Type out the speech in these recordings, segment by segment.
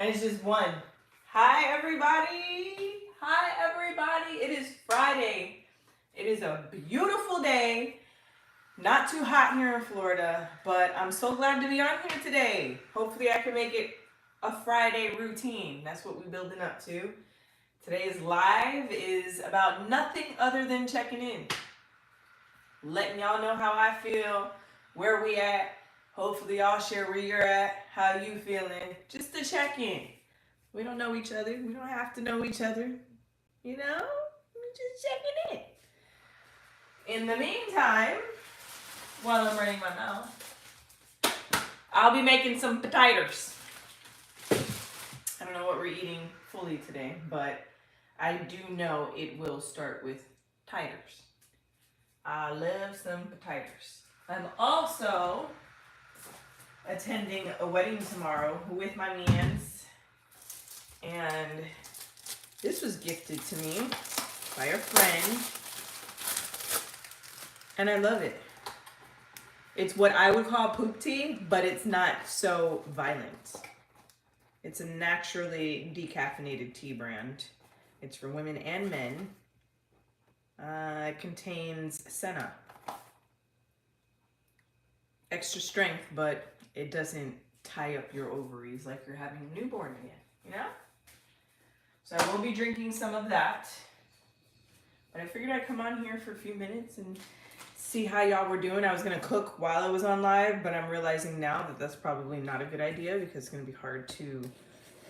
And it's just one. Hi, everybody. Hi, everybody. It is Friday. It is a beautiful day. Not too hot here in Florida, but I'm so glad to be on here today. Hopefully, I can make it a Friday routine. That's what we're building up to. Today's live is about nothing other than checking in, letting y'all know how I feel, where we at. Hopefully, y'all share where you're at, how you feeling, just to check in. We don't know each other. We don't have to know each other. You know, we're just checking in. In the meantime, while I'm running my mouth, I'll be making some potatoes. I don't know what we're eating fully today, but I do know it will start with titers. I love some potatoes. I'm also attending a wedding tomorrow with my mans, and this was gifted to me by a friend, and I love it. It's what I would call poop tea, but it's not so violent. It's a naturally decaffeinated tea brand. It's for women and men. It contains senna. Extra strength, but it doesn't tie up your ovaries like you're having a newborn again, you know? So I will be drinking some of that. But I figured I'd come on here for a few minutes and see how y'all were doing. I was gonna cook while I was on live, but I'm realizing now that that's probably not a good idea because it's gonna be hard to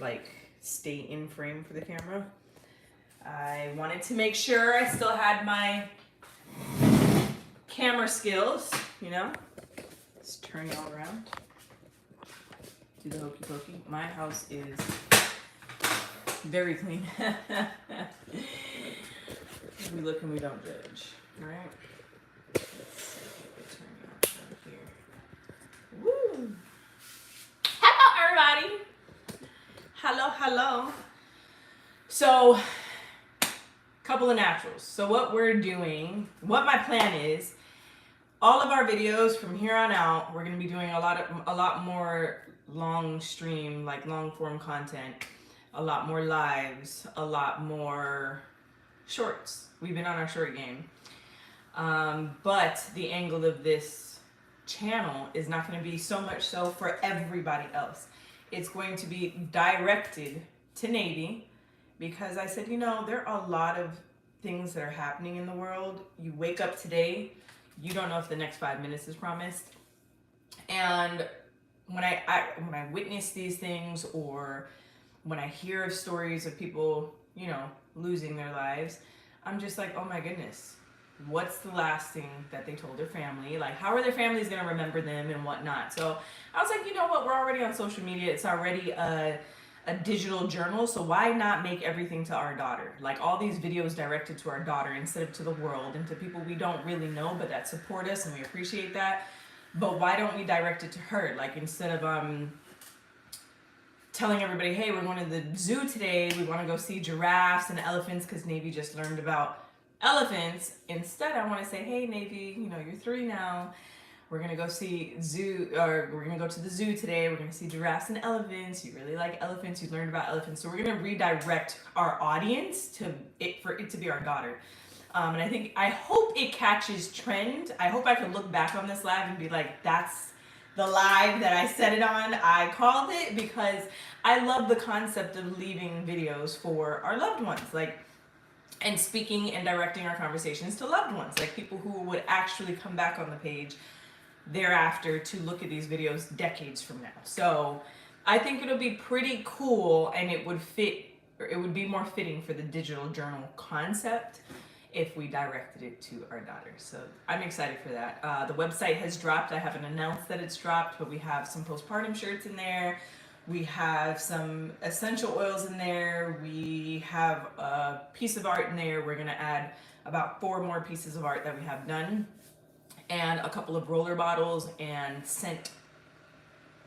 like stay in frame for the camera. I wanted to make sure I still had my camera skills, you know? Let's turn y'all around. Do the hokey pokey. My house is very clean. We look and we don't judge, right? Turn y'all around here. Woo! Hello, everybody. Hello, hello. So, couple of naturals. So what we're doing, what my plan is, all of our videos from here on out, we're going to be doing a lot more long stream, like long form content, a lot more lives, a lot more shorts. We've been on our short game. But the angle of this channel is not going to be so much so for everybody else. It's going to be directed to Navy because I said, you know, there are a lot of things that are happening in the world. You wake up today, you don't know if the next 5 minutes is promised. And when I witness these things, or when I hear of stories of people, you know, losing their lives, I'm just like, oh my goodness, what's the last thing that they told their family? Like, how are their families going to remember them and whatnot? So I was like, you know what, we're already on social media. It's already a digital journal, so why not make everything to our daughter? Like all these videos directed to our daughter instead of to the world and to people we don't really know but that support us and we appreciate that. But why don't we direct it to her? Like instead of telling everybody, hey, we're going to the zoo today, we want to go see giraffes and elephants because Navy just learned about elephants. Instead, I want to say, hey, Navy, you know, you're 3 now. We're gonna go see zoo, or we're gonna go to the zoo today. We're gonna see giraffes and elephants. You really like elephants. You learned about elephants. So we're gonna redirect our audience to it for it to be our daughter. And I hope it catches trend. I hope I can look back on this live and be like, that's the live that I set it on. I called it because I love the concept of leaving videos for our loved ones, like, and speaking and directing our conversations to loved ones, like people who would actually come back on the page thereafter to look at these videos decades from now. So I think it'll be pretty cool, and it would fit, or it would be more fitting for the digital journal concept if we directed it to our daughter. So I'm excited for that. The website has dropped. I haven't announced that it's dropped, but we have some postpartum shirts in there. We have some essential oils in there. We have a piece of art in there. We're gonna add about 4 more pieces of art that we have done, and a couple of roller bottles and scent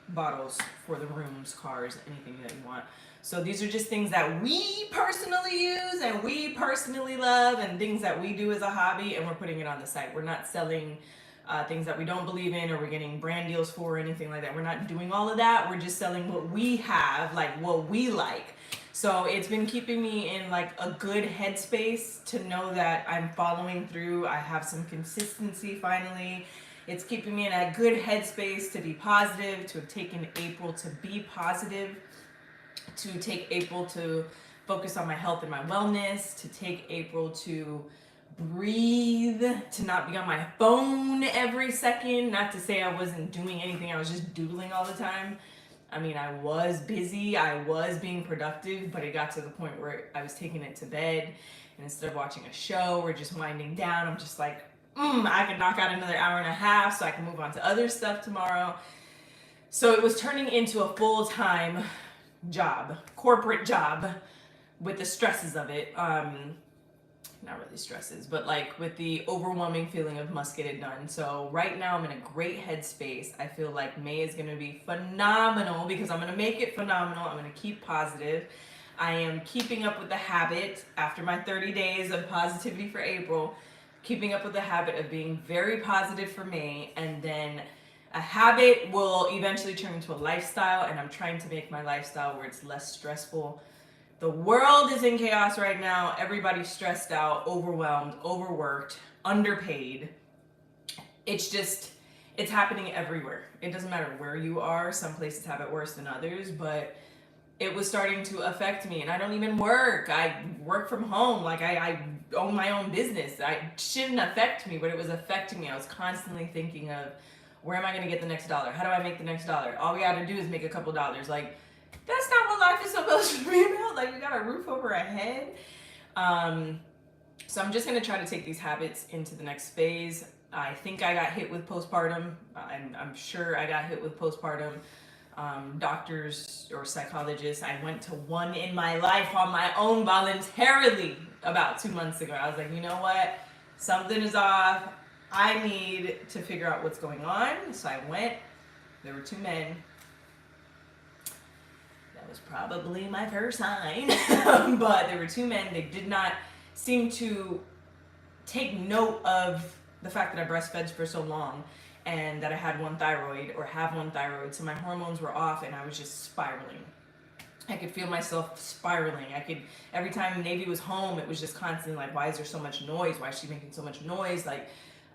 bottles for the rooms, cars, anything that you want. So these are just things that we personally use and we personally love, and things that we do as a hobby, and we're putting it on the site. We're not selling things that we don't believe in or we're getting brand deals for or anything like that. We're not doing all of that. We're just selling what we have, like what we like. So it's been keeping me in like a good headspace to know that I'm following through. I have some consistency finally. It's keeping me in a good headspace to be positive, to have taken April to be positive, to take April to focus on my health and my wellness, to take April to breathe, to not be on my phone every second. Not to say I wasn't doing anything, I was just doodling all the time. I mean, I was busy, I was being productive, but it got to the point where I was taking it to bed, and instead of watching a show or just winding down, I'm just like, I can knock out another hour and a half so I can move on to other stuff tomorrow. So it was turning into a full-time job, corporate job, with the stresses of it. Not really stresses, but like with the overwhelming feeling of must get it done. So right now I'm in a great headspace. I feel like May is going to be phenomenal because I'm going to make it phenomenal. I'm going to keep positive. I am keeping up with the habit after my 30 days of positivity for April, keeping up with the habit of being very positive for May, and then a habit will eventually turn into a lifestyle, and I'm trying to make my lifestyle where it's less stressful. The world is in chaos right now. Everybody's stressed out, overwhelmed, overworked, underpaid. It's happening everywhere. It doesn't matter where you are. Some places have it worse than others, but it was starting to affect me. And I don't even work. I work from home. Like I own my own business. It shouldn't affect me, but it was affecting me. I was constantly thinking of, where am I going to get the next dollar? How do I make the next dollar? All we got to do is make a couple dollars. Like, that's not what life is supposed to be about. Like, we got a roof over our head. So I'm just going to try to take these habits into the next phase. I think I got hit with postpartum. I'm sure I got hit with postpartum. Doctors or psychologists, I went to one in my life on my own voluntarily about 2 months ago. I was like, you know what? Something is off. I need to figure out what's going on. So I went. There were two men. That was probably my first sign. But there were two men. They did not seem to take note of the fact that I breastfed for so long and that I had one thyroid or have one thyroid. So my hormones were off and I was just spiraling. I could feel myself spiraling. Every time Navy was home, it was just constantly like, why is there so much noise? Why is she making so much noise? Like,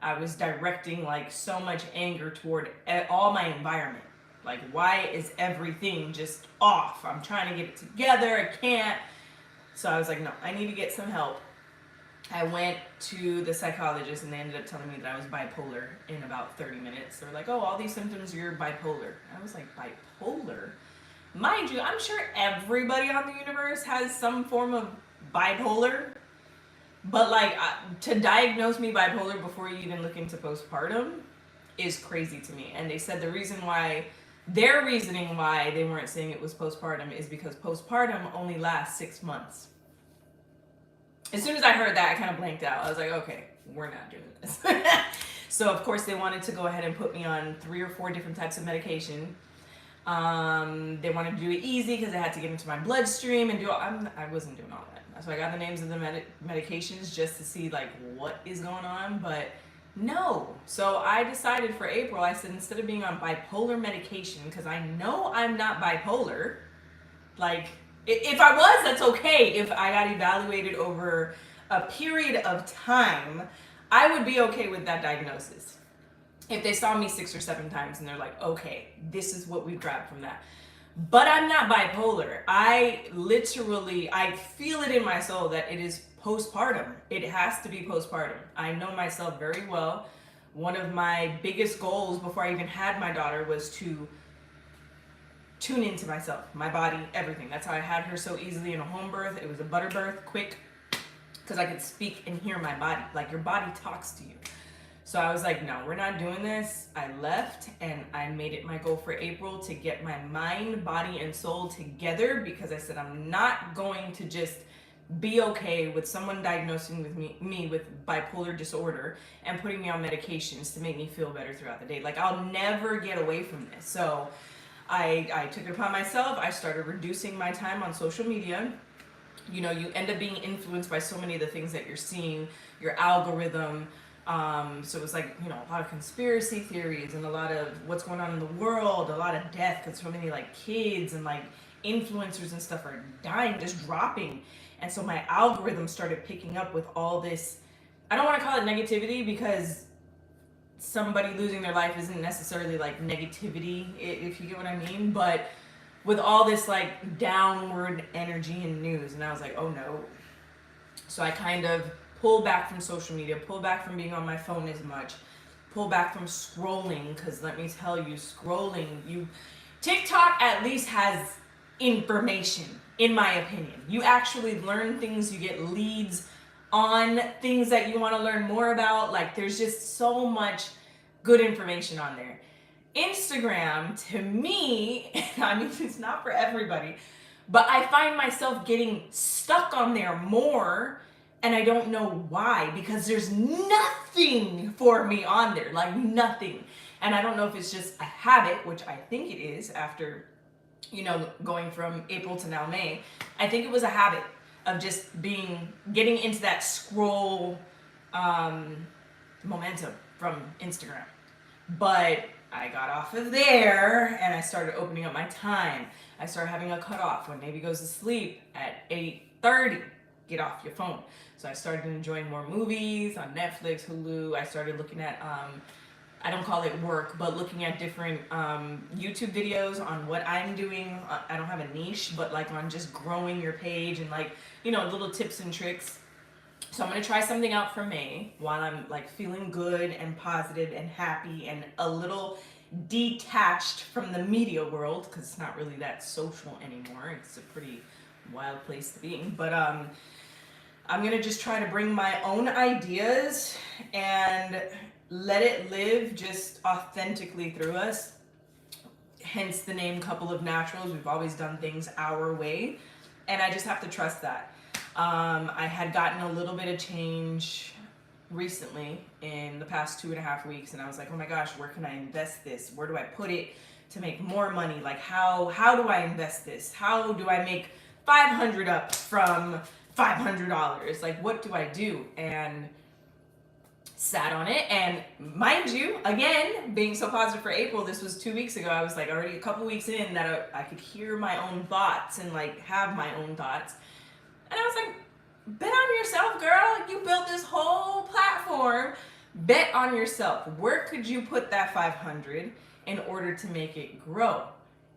I was directing like so much anger toward all my environment. Like, why is everything just off? I'm trying to get it together. I can't. So I was like, no, I need to get some help. I went to the psychologist and they ended up telling me that I was bipolar in about 30 minutes. They were like, oh, all these symptoms, you're bipolar. I was like, bipolar? Mind you, I'm sure everybody on the universe has some form of bipolar. But like, to diagnose me bipolar before you even look into postpartum is crazy to me. And they said their reasoning why they weren't saying it was postpartum is because postpartum only lasts 6 months. As soon as I heard that, I kind of blanked out. I was like, okay, we're not doing this. So of course they wanted to go ahead and put me on 3 or 4 different types of medication. They wanted to do it easy because I had to get into my bloodstream and I wasn't doing all that. So I got the names of the medications just to see like what is going on, but no. So I decided for April, I said, instead of being on bipolar medication, because I know I'm not bipolar, like if I was, that's okay. If I got evaluated over a period of time, I would be okay with that diagnosis. If they saw me 6 or 7 times and they're like, okay, this is what we've grabbed from that. But I'm not bipolar. I feel it in my soul that it is postpartum. It has to be postpartum. I know myself very well. One of my biggest goals before I even had my daughter was to tune into myself, my body, everything. That's how I had her so easily in a home birth. It was a butter birth, quick, because I could speak and hear my body. Like, your body talks to you. So I was like, no, we're not doing this. I left and I made it my goal for April to get my mind, body, and soul together, because I said I'm not going to just be okay with someone diagnosing with me with bipolar disorder and putting me on medications to make me feel better throughout the day. Like, I'll never get away from this. So I took it upon myself. I started reducing my time on social media. You know, you end up being influenced by so many of the things that you're seeing, your algorithm, So it was like, a lot of conspiracy theories and a lot of what's going on in the world, a lot of death because so many like kids and like influencers and stuff are dying, just dropping. And so my algorithm started picking up with all this. I don't want to call it negativity because somebody losing their life isn't necessarily like negativity, if you get what I mean, but with all this like downward energy and news. And I was like, oh no. So I kind of pull back from social media, pull back from being on my phone as much, pull back from scrolling, because let me tell you, TikTok at least has information, in my opinion. You actually learn things, you get leads on things that you want to learn more about. Like, there's just so much good information on there. Instagram, to me, I mean, it's not for everybody, but I find myself getting stuck on there more, and I don't know why, because there's nothing for me on there, like nothing. And I don't know if it's just a habit, which I think it is after, going from April to now May. I think it was a habit of just getting into that scroll momentum from Instagram. But I got off of there and I started opening up my time. I started having a cutoff. When Navy goes to sleep at 8:30, get off your phone. So I started enjoying more movies on Netflix, Hulu. I started looking at, I don't call it work, but looking at different YouTube videos on what I'm doing. I don't have a niche, but like on just growing your page and like, little tips and tricks. So I'm going to try something out for May while I'm like feeling good and positive and happy and a little detached from the media world, because it's not really that social anymore. It's a pretty wild place to be. But I'm going to just try to bring my own ideas and let it live just authentically through us. Hence the name Couple of Naturals. We've always done things our way, and I just have to trust that. I had gotten a little bit of change recently in the past 2.5 weeks, and I was like, oh my gosh, where can I invest this? Where do I put it to make more money? Like, how do I invest this? How do I make $500 up from $500? Like, what do I do? And sat on it, and mind you, again, being so positive for April, this was 2 weeks ago. I was like already a couple weeks in that I could hear my own thoughts and like have my own thoughts. And I was like, bet on yourself, girl. You built this whole platform. Bet on yourself. Where could you put that 500 in order to make it grow?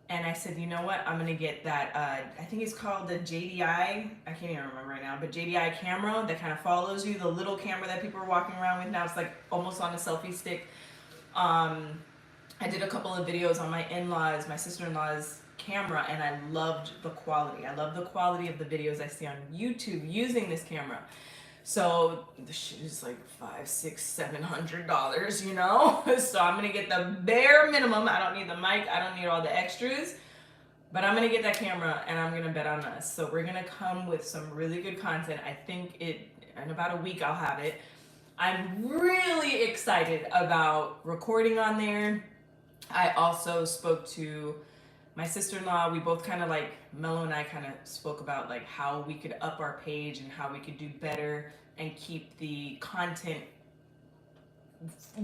And I said, you know what? I'm going to get that, I think it's called the JDI. I can't even remember right now, but JDI camera that kind of follows you. The little camera that people are walking around with now. It's like almost on a selfie stick. I did a couple of videos on my in-laws, my sister-in-law's camera, and I loved the quality. I love the quality of the videos I see on YouTube using this camera. So the shit is like $500, $600, $700, So I'm gonna get the bare minimum. I don't need the mic, I don't need all the extras, but I'm gonna get that camera and I'm gonna bet on us. So we're gonna come with some really good content. I think in about a week I'll have it. I'm really excited about recording on there. I also spoke to my sister-in-law. We both kind of like, Mello and I kind of spoke about like how we could up our page and how we could do better and keep the content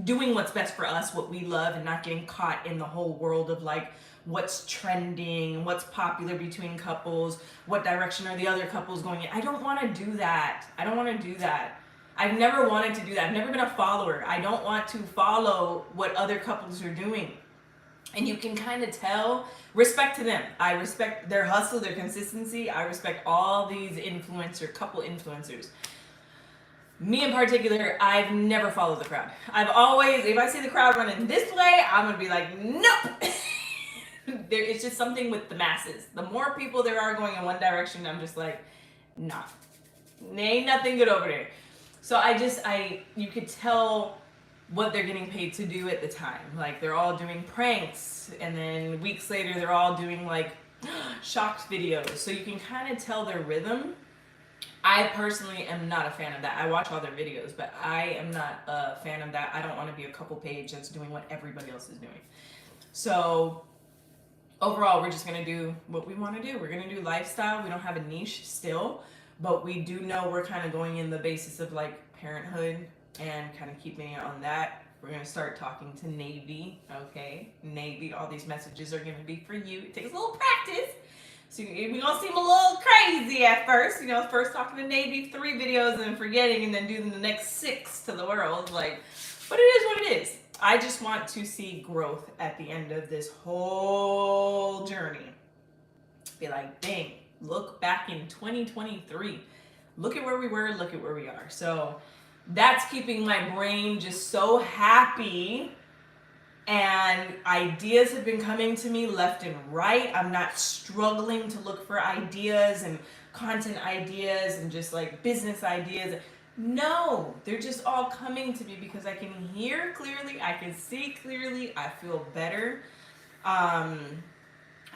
doing what's best for us, what we love, and not getting caught in the whole world of like what's trending, what's popular between couples, what direction are the other couples going in. I don't want to do that. I've never wanted to do that. I've never been a follower. I don't want to follow what other couples are doing. And you can kind of tell, respect to them. I respect their hustle, their consistency. I respect all these couple influencers. Me in particular, I've never followed the crowd. I've always, if I see the crowd running this way, I'm gonna be like, nope. It's just something with the masses. The more people there are going in one direction, I'm just like, nah, ain't nothing good over there. So you could tell what they're getting paid to do at the time. Like, they're all doing pranks, and then weeks later they're all doing like shocked videos. So you can kind of tell their rhythm. I personally am not a fan of that. I watch all their videos, but I am not a fan of that. I don't want to be a couple page that's doing what everybody else is doing. So overall, we're just going to do what we want to do. We're going to do lifestyle. We don't have a niche still, but we do know we're kind of going in the basis of like parenthood, and kind of keeping it on that. We're going to start talking to Navy, okay? Navy, all these messages are going to be for you. It takes a little practice. So we're going to seem a little crazy at first. You know, first talking to Navy, 3 videos and forgetting, and then doing the next 6 to the world. Like, but it is what it is. I just want to see growth at the end of this whole journey. Be like, dang, look back in 2023. Look at where we were, look at where we are. So that's keeping my brain just so happy, and ideas have been coming to me left and right. I'm not struggling to look for ideas and content ideas and just like business ideas. No, they're just all coming to me because I can hear clearly, I can see clearly, I feel better. I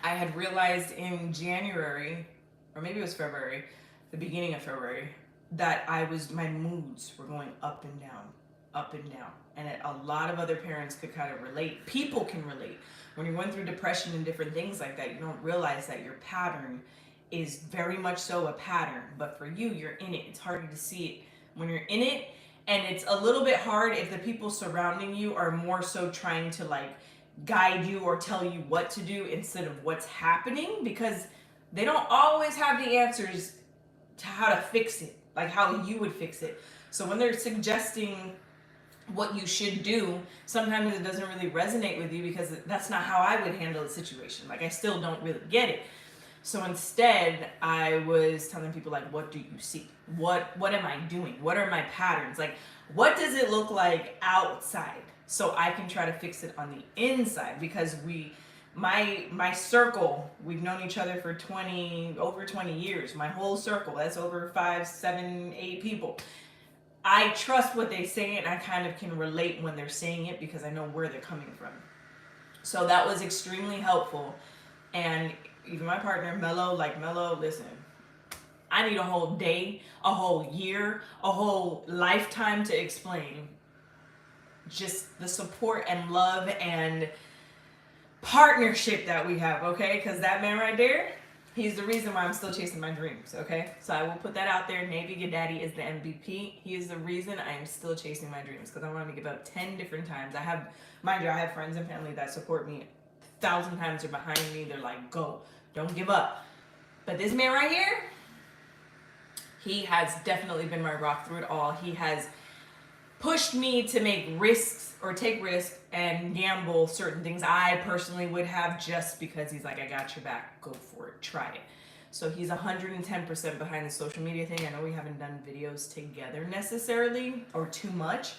had realized in January, or maybe it was February, the beginning of February, that my moods were going up and down, up and down. And a lot of other parents could kind of relate. People can relate. When you're going through depression and different things like that, you don't realize that your pattern is very much so a pattern. But for you, you're in it. It's harder to see it when you're in it. And it's a little bit hard if the people surrounding you are more so trying to like guide you or tell you what to do instead of what's happening, because they don't always have the answers to how to fix it, like how you would fix it. So when they're suggesting what you should do, sometimes it doesn't really resonate with you because that's not how I would handle the situation. Like, I still don't really get it. So instead, I was telling people, like, what do you see? What am I doing? What are my patterns? Like, what does it look like outside? So I can try to fix it on the inside, because my circle, we've known each other for over 20 years. My whole circle, that's over 5, 7, 8 people. I trust what they say, and I kind of can relate when they're saying it because I know where they're coming from. So that was extremely helpful. And even my partner, Mello, listen, I need a whole day, a whole year, a whole lifetime to explain just the support and love and partnership that we have, okay? Because that man right there, he's the reason why I'm still chasing my dreams, okay? So I will put that out there. Navy, your daddy is the MVP. He is the reason I am still chasing my dreams, because I want to give up 10 different times. Mind you, I have friends and family that support me 1,000 times. They're behind me. They're like, go, don't give up. But this man right here, he has definitely been my rock through it all. He has pushed me to make risks or take risks and gamble certain things I personally would have, just because he's like, I got your back, go for it, try it. So he's 110% behind the social media thing. I know we haven't done videos together necessarily or too much,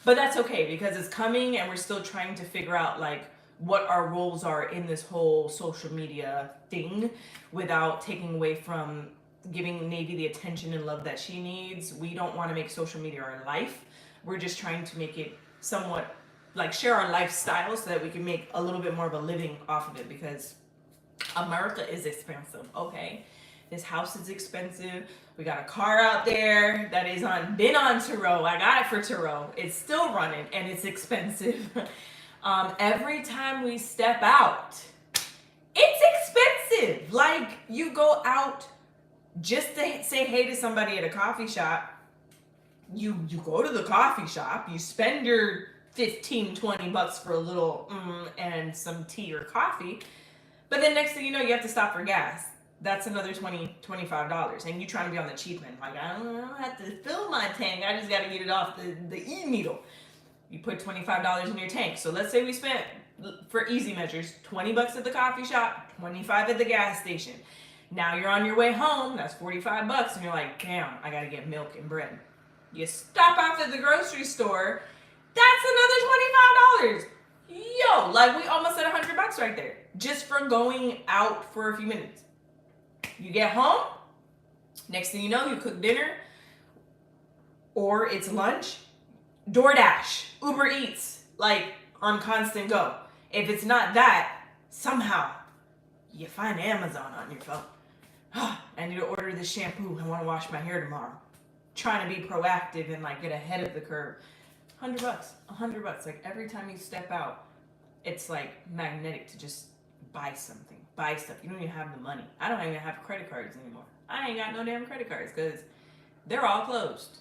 but that's okay because it's coming, and we're still trying to figure out like what our roles are in this whole social media thing without taking away from giving Navy the attention and love that she needs. We don't want to make social media our life. We're just trying to make it somewhat like share our lifestyle so that we can make a little bit more of a living off of it, because America is expensive, okay? This house is expensive. We got a car out there that is been on Turo. I got it for Turo. It's still running and it's expensive. Every time we step out, it's expensive. Like, you go out just to say hey to somebody at a coffee shop. You go to the coffee shop, you spend your $15-20 for a little and some tea or coffee, but then next thing you know, you have to stop for gas. That's another $20-25, and you trying to be on the cheap end. Like, I don't have to fill my tank, I just got to get it off the e-needle. You put $25 in your tank. So let's say we spent, for easy measures, $20 at the coffee shop, $25 at the gas station. Now you're on your way home, that's $45, and you're like, damn, I got to get milk and bread. You stop off at the grocery store, that's another $25. Yo, like, we almost at $100 right there, just for going out for a few minutes. You get home, next thing you know, you cook dinner, or it's lunch, DoorDash, Uber Eats, like, on constant go. If it's not that, somehow you find Amazon on your phone. I need to order this shampoo. I want to wash my hair tomorrow. Trying to be proactive and like get ahead of the curve. $100. Like, every time you step out, it's like magnetic to just buy something. Buy stuff. You don't even have the money. I don't even have credit cards anymore. I ain't got no damn credit cards because they're all closed.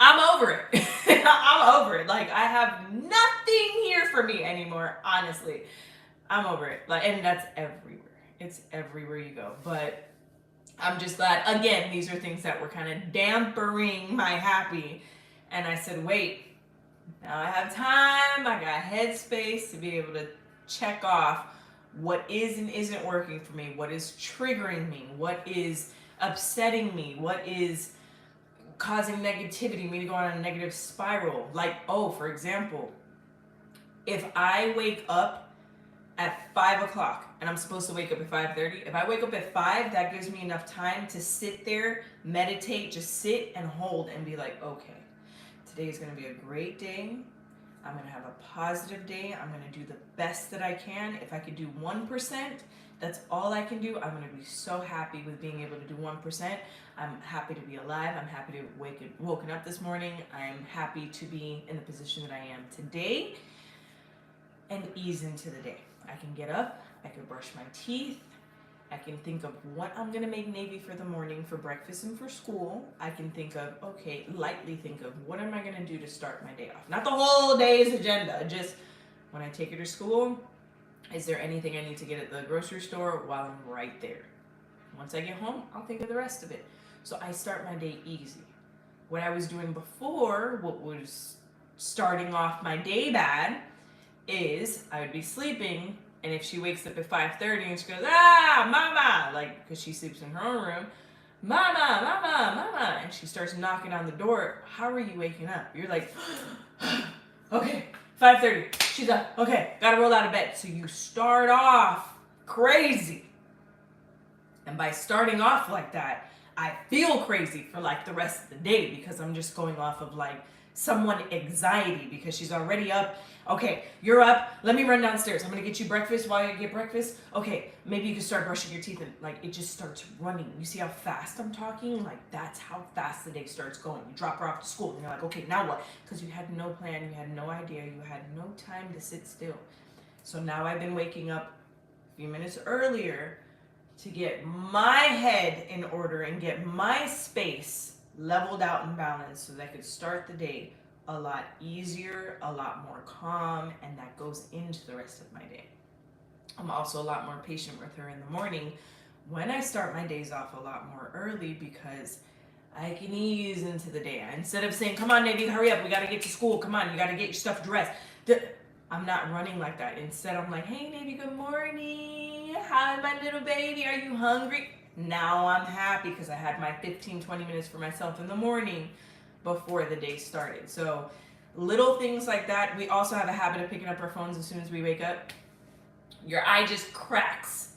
I'm over it. I'm over it. Like, I have nothing here for me anymore, honestly. I'm over it. Like, and that's everywhere. It's everywhere you go. But I'm just glad, again, these are things that were kind of dampering my happy. And I said, wait, now I have time. I got headspace to be able to check off what is and isn't working for me, what is triggering me, what is upsetting me, what is causing negativity, me to go on a negative spiral. Like, oh, for example, if I wake up at 5 o'clock and I'm supposed to wake up at 5:30, if I wake up at 5, that gives me enough time to sit there, meditate, just sit and hold and be like, okay, today is going to be a great day. I'm going to have a positive day. I'm going to do the best that I can. If I could do 1%, that's all I can do. I'm going to be so happy with being able to do 1%. I'm happy to be alive. I'm happy to woken up this morning. I'm happy to be in the position that I am today and ease into the day. I can get up. I can brush my teeth. I can think of what I'm going to make Navy for the morning for breakfast and for school. I can think of, okay, lightly think of what am I going to do to start my day off. Not the whole day's agenda, just when I take her to school, is there anything I need to get at the grocery store while I'm right there? Once I get home, I'll think of the rest of it. So I start my day easy. What I was doing before, what was starting off my day bad, is I would be sleeping, and if she wakes up at 5:30 and she goes, mama, like, because she sleeps in her own room, mama, and she starts knocking on the door, how are you waking up? You're like, okay, 5:30, she's up, okay, gotta roll out of bed. So you start off crazy. And by starting off like that, I feel crazy for like the rest of the day because I'm just going off of like someone anxiety because she's already up. Okay, you're up. Let me run downstairs. I'm going to get you breakfast while you get breakfast. Okay, maybe you can start brushing your teeth and like it just starts running. You see how fast I'm talking? Like that's how fast the day starts going. You drop her off to school and you're like, okay, now what? Because you had no plan, you had no idea, you had no time to sit still. So now I've been waking up a few minutes earlier to get my head in order and get my space leveled out and balanced so that I could start the day a lot easier, a lot more calm, and that goes into the rest of my day. I'm also a lot more patient with her in the morning when I start my days off a lot more early because I can ease into the day. Instead of saying, come on, Navy, hurry up, we got to get to school, come on, you got to get your stuff dressed. I'm not running like that. Instead, I'm like, hey, Navy, good morning. Hi, my little baby. Are you hungry? Now I'm happy because I had my 15-20 minutes for myself in the morning before the day started. So little things like that. We also have a habit of picking up our phones as soon as we wake up. Your eye just cracks.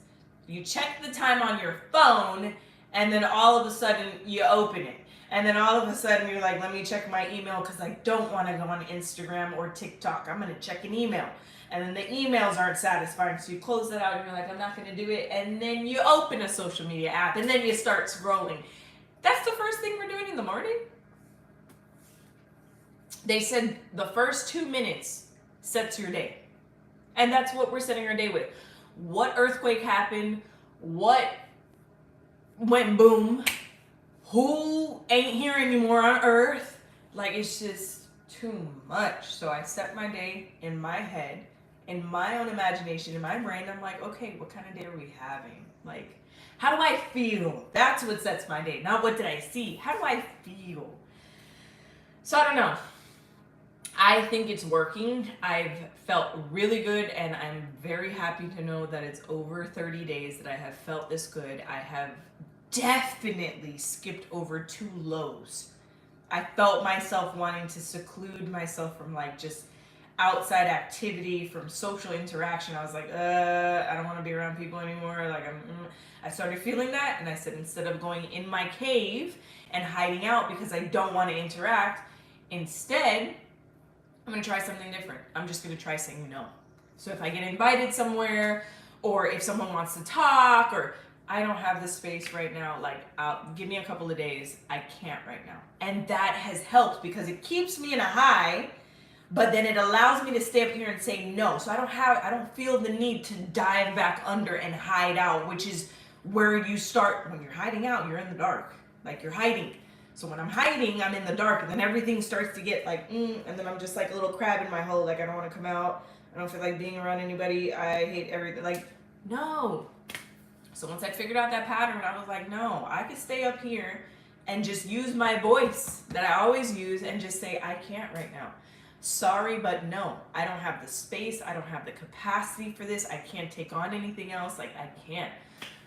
You check the time on your phone, and then all of a sudden you open it. And then all of a sudden you're like, let me check my email because I don't want to go on Instagram or TikTok. I'm going to check an email. And then the emails aren't satisfying. So you close that out and you're like, I'm not going to do it. And then you open a social media app and then you start scrolling. That's the first thing we're doing in the morning. They said the first 2 minutes sets your day. And that's what we're setting our day with. What earthquake happened? What went boom? Who ain't here anymore on earth? Like, it's just too much. So I set my day in my head, in my own imagination, in my brain. I'm like, okay, what kind of day are we having? Like, how do I feel? That's what sets my day. Not what did I see. How do I feel? So I don't know. I think it's working. I've felt really good, and I'm very happy to know that it's over 30 days that I have felt this good. I have definitely skipped over 2 lows. I felt myself wanting to seclude myself from like just outside activity, from social interaction. I was like, I don't want to be around people anymore. Like I started feeling that, and I said, instead of going in my cave and hiding out because I don't want to interact, instead, I'm going to try something different. I'm just going to try saying no. So if I get invited somewhere, or if someone wants to talk, or I don't have the space right now, like, give me a couple of days. I can't right now. And that has helped because it keeps me in a high, but then it allows me to stay up here and say no. So I don't feel the need to dive back under and hide out, which is where you start. When you're hiding out, you're in the dark. Like, you're hiding. So when I'm hiding, I'm in the dark, and then everything starts to get like, and then I'm just like a little crab in my hole. Like, I don't want to come out. I don't feel like being around anybody. I hate everything. Like, no. So once I figured out that pattern, I was like, no, I could stay up here and just use my voice that I always use and just say, I can't right now. Sorry, but no, I don't have the space. I don't have the capacity for this. I can't take on anything else. Like, I can't.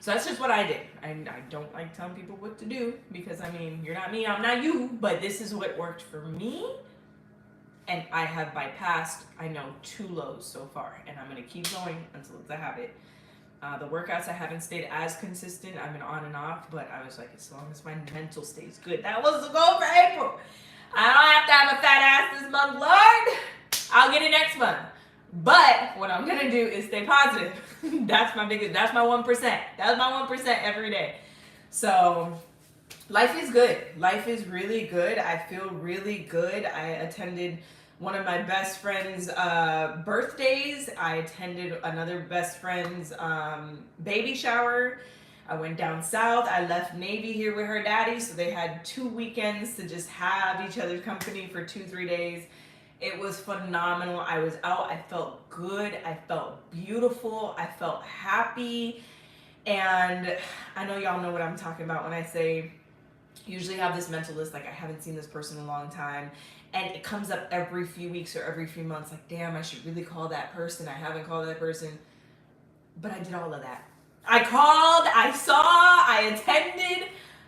So that's just what I did. I don't like telling people what to do because, I mean, you're not me, I'm not you, but this is what worked for me. And I have bypassed, I know, 2 lows so far. And I'm going to keep going until it's a habit. The workouts, I haven't stayed as consistent. I've been on and off, but I was like, as long as my mental stays good. That was the goal for April. I don't have to have a fat ass this month, Lord. I'll get it next month. But what I'm gonna do is stay positive. That's my 1%. That's my 1% every day. So life is good. Life is really good. I feel really good. I attended one of my best friend's birthdays. I attended another best friend's baby shower. I went down south. I left Navy here with her daddy, so they had 2 weekends to just have each other's company for 2-3 days. It was phenomenal. I was out. I felt good. I felt beautiful. I felt happy. And I know y'all know what I'm talking about when I say usually have this mental list, like I haven't seen this person in a long time. And it comes up every few weeks or every few months, like, damn, I should really call that person. I haven't called that person. But I did all of that. I called, I saw, I attended.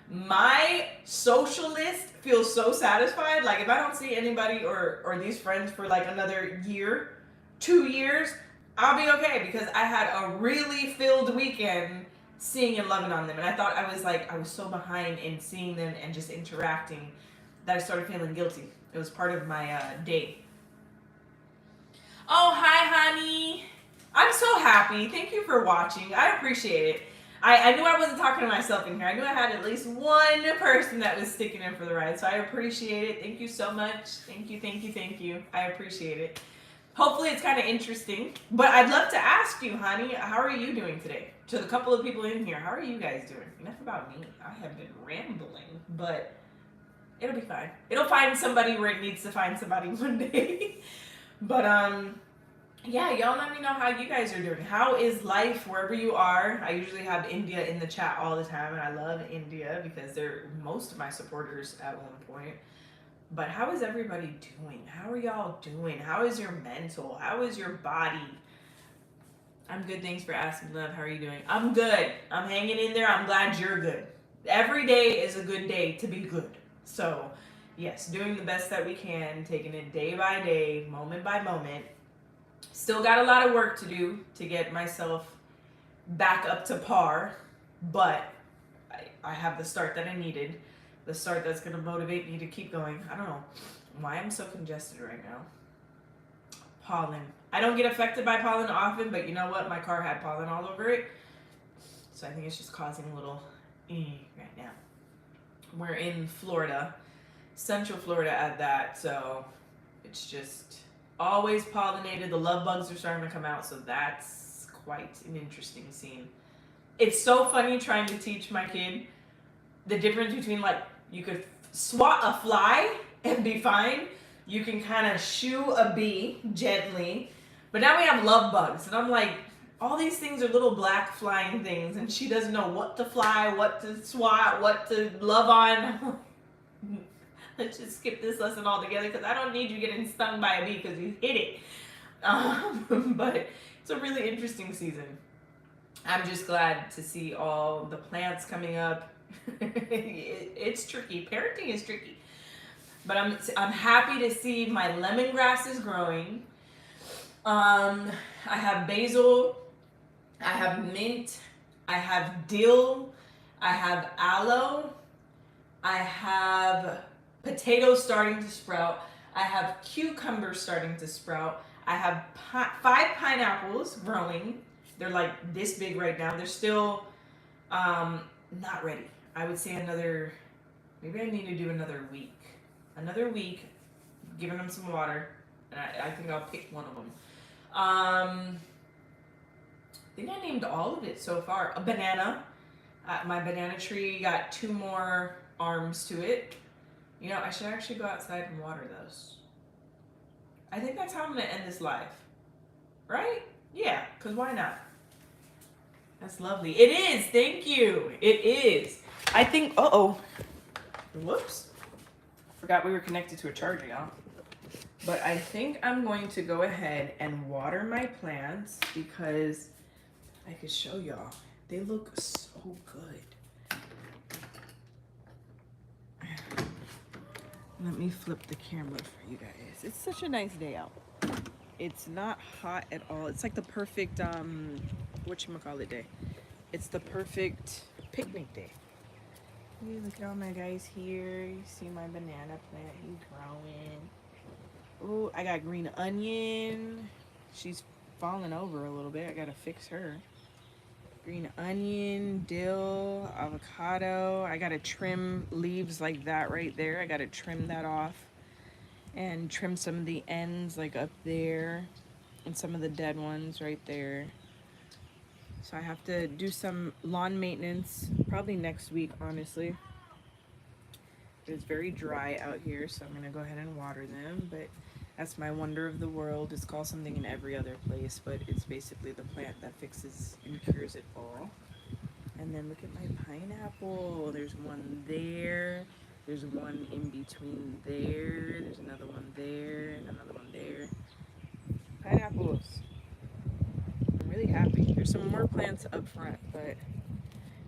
My social list feels so satisfied. Like, if I don't see anybody or these friends for like another year, 2 years, I'll be okay because I had a really filled weekend seeing and loving on them. And I thought I was so behind in seeing them and just interacting that I started feeling guilty. It was part of my day. Oh, hi, honey. I'm so happy. Thank you for watching. I appreciate it. I knew I wasn't talking to myself in here. I knew I had at least one person that was sticking in for the ride. So I appreciate it. Thank you so much. Thank you, thank you, thank you. I appreciate it. Hopefully it's kind of interesting. But I'd love to ask you, honey, how are you doing today? To the couple of people in here, how are you guys doing? Enough about me. I have been rambling, but it'll be fine. It'll find somebody where it needs to find somebody one day. But yeah, y'all let me know how you guys are doing. How is life wherever you are? I usually have India in the chat all the time, and I love India because they're most of my supporters at one point. But how is everybody doing? How are y'all doing? How is your mental? How is your body? I'm good. Thanks for asking, love. How are you doing? I'm good. I'm hanging in there. I'm glad you're good. Every day is a good day to be good. So, yes, doing the best that we can, taking it day by day, moment by moment. Still got a lot of work to do to get myself back up to par, but I have the start that I needed, the start that's going to motivate me to keep going. I don't know why I'm so congested right now. Pollen. I don't get affected by pollen often, but you know what? My car had pollen all over it, so I think it's just causing a little right now. We're in Florida, Central Florida at that, so it's just always pollinated. The love bugs are starting to come out, so that's quite an interesting scene. It's so funny trying to teach my kid the difference between, like, you could swat a fly and be fine. You can kind of shoo a bee gently. But now we have love bugs, and I'm like, all these things are little black flying things, and she doesn't know what to fly, what to swat, what to love on. Let's just skip this lesson altogether because I don't need you getting stung by a bee because you hit it. But it's a really interesting season. I'm just glad to see all the plants coming up. It's tricky. Parenting is tricky. But I'm happy to see my lemongrass is growing. I have basil. I have mint. I have dill. I have aloe. I have potatoes starting to sprout. I have cucumbers starting to sprout. I have 5 pineapples growing. They're like this big right now. They're still not ready. I would say maybe I need to do another week. Another week, giving them some water, and I think I'll pick one of them. I think I named all of it so far. A banana. My banana tree got 2 more arms to it. You know, I should actually go outside and water those. I think that's how I'm gonna end this live. Right? Yeah, because why not? That's lovely. It is. Thank you. It is. I think, uh-oh. Whoops. Forgot we were connected to a charger, y'all. But I think I'm going to go ahead and water my plants because I could show y'all. They look so good. Let me flip the camera for you guys. It's such a nice day out. It's not hot at all. It's like the perfect, whatchamacallit day. It's the perfect picnic day. Hey, look at all my guys here. You see my banana plant, he's growing. Oh, I got green onion. She's falling over a little bit. I gotta fix her. Green onion, dill, avocado. I gotta trim leaves like that right there. I gotta trim that off and trim some of the ends like up there and some of the dead ones right there. So I have to do some lawn maintenance probably next week, honestly. It's very dry out here, so I'm gonna go ahead and water them, but that's my wonder of the world. It's called something in every other place, but it's basically the plant that fixes and cures it all. And then look at my pineapple. There's one there. There's one in between there. There's another one there and another one there. Pineapples. I'm really happy. There's some more plants up front, but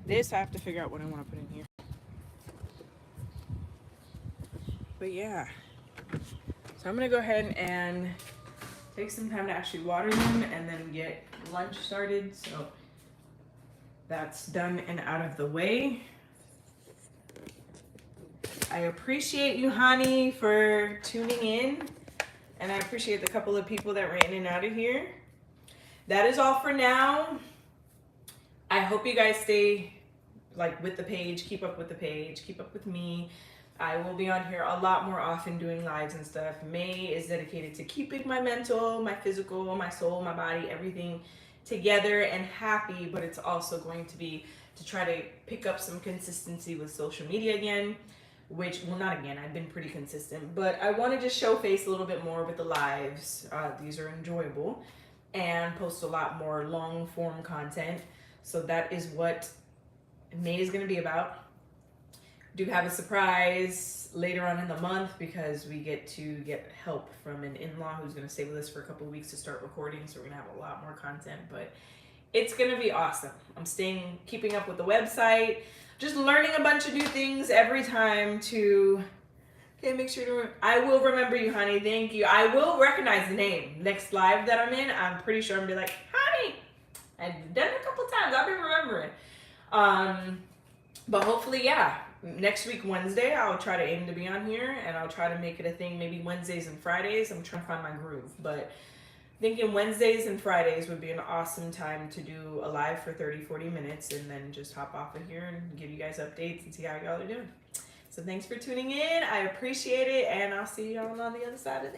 this I have to figure out what I want to put in here. But yeah. So I'm gonna go ahead and take some time to actually water them and then get lunch started. So that's done and out of the way. I appreciate you, honey, for tuning in. And I appreciate the couple of people that were in and out of here. That is all for now. I hope you guys stay like with the page, keep up with the page, keep up with me. I will be on here a lot more often doing lives and stuff. May is dedicated to keeping my mental, my physical, my soul, my body, everything together and happy, but it's also going to be to try to pick up some consistency with social media again, which, well, not again, I've been pretty consistent, but I want to just show face a little bit more with the lives. These are enjoyable, and post a lot more long form content. So that is what May is going to be about. Do have a surprise later on in the month because we get to get help from an in-law who's going to stay with us for a couple of weeks to start recording. So we're going to have a lot more content, but it's going to be awesome. I'm keeping up with the website, just learning a bunch of new things every time to, okay, make sure to, I will remember you, honey. Thank you. I will recognize the name. Next live that I'm in, I'm pretty sure I'm going to be like, honey. I've done it a couple times. I'll be remembering. But hopefully, yeah. Next week, Wednesday, I'll try to aim to be on here, and I'll try to make it a thing, maybe Wednesdays and Fridays. I'm trying to find my groove, but thinking Wednesdays and Fridays would be an awesome time to do a live for 30-40 minutes and then just hop off of here and give you guys updates and see how y'all are doing. So thanks for tuning in. I appreciate it, and I'll see y'all on the other side of the